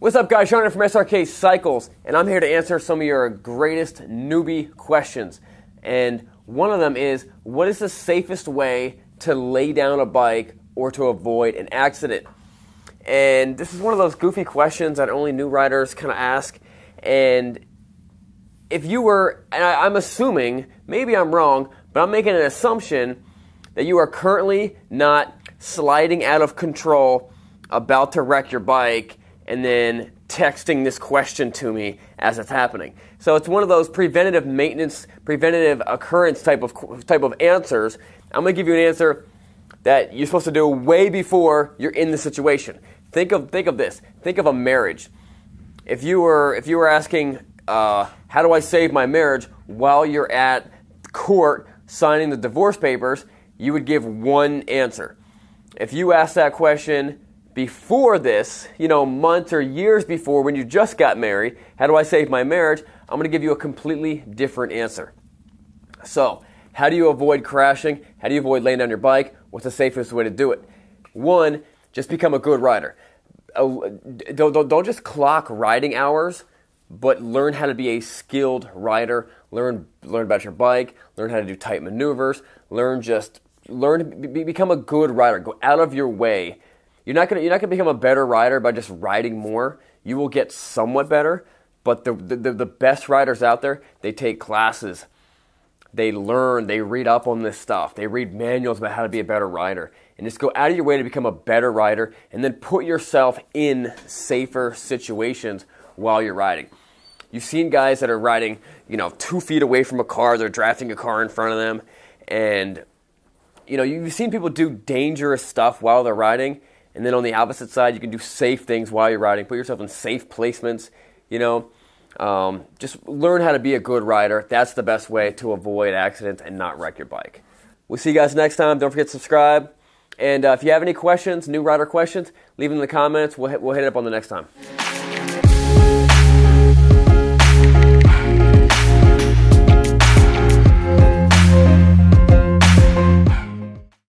What's up, guys? Sean from Srkcycles, and I'm here to answer some of your greatest newbie questions. And one of them is, what is the safest way to lay down a bike or to avoid an accident? And this is one of those goofy questions that only new riders kind of ask. And if you were, and I'm assuming, maybe I'm wrong, but I'm making an assumption that you are currently not sliding out of control, about to wreck your bike, and then texting this question to me as it's happening. So it's one of those preventative maintenance, preventative occurrence type of answers. I'm going to give you an answer that you're supposed to do way before you're in the situation. Think of this. Think of a marriage. If you were asking, how do I save my marriage while you're at court signing the divorce papers, you would give one answer. If you ask that question before this, months or years before when you just got married, how do I save my marriage? I'm going to give you a completely different answer. So, how do you avoid crashing? How do you avoid laying down your bike? What's the safest way to do it? One, just become a good rider. Don't just clock riding hours, but learn how to be a skilled rider. Learn about your bike. Learn how to do tight maneuvers. Become a good rider. Go out of your way. You're not gonna become a better rider by just riding more. You will get somewhat better, but the best riders out there, they take classes, they learn, they read up on this stuff, they read manuals about how to be a better rider, and just go out of your way to become a better rider, and then put yourself in safer situations while you're riding. You've seen guys that are riding, 2 feet away from a car, they're drafting a car in front of them, and you've seen people do dangerous stuff while they're riding. And then on the opposite side, you can do safe things while you're riding. Put yourself in safe placements, Just learn how to be a good rider. That's the best way to avoid accidents and not wreck your bike. We'll see you guys next time. Don't forget to subscribe. And if you have any questions, new rider questions, leave them in the comments. We'll hit it up on the next time.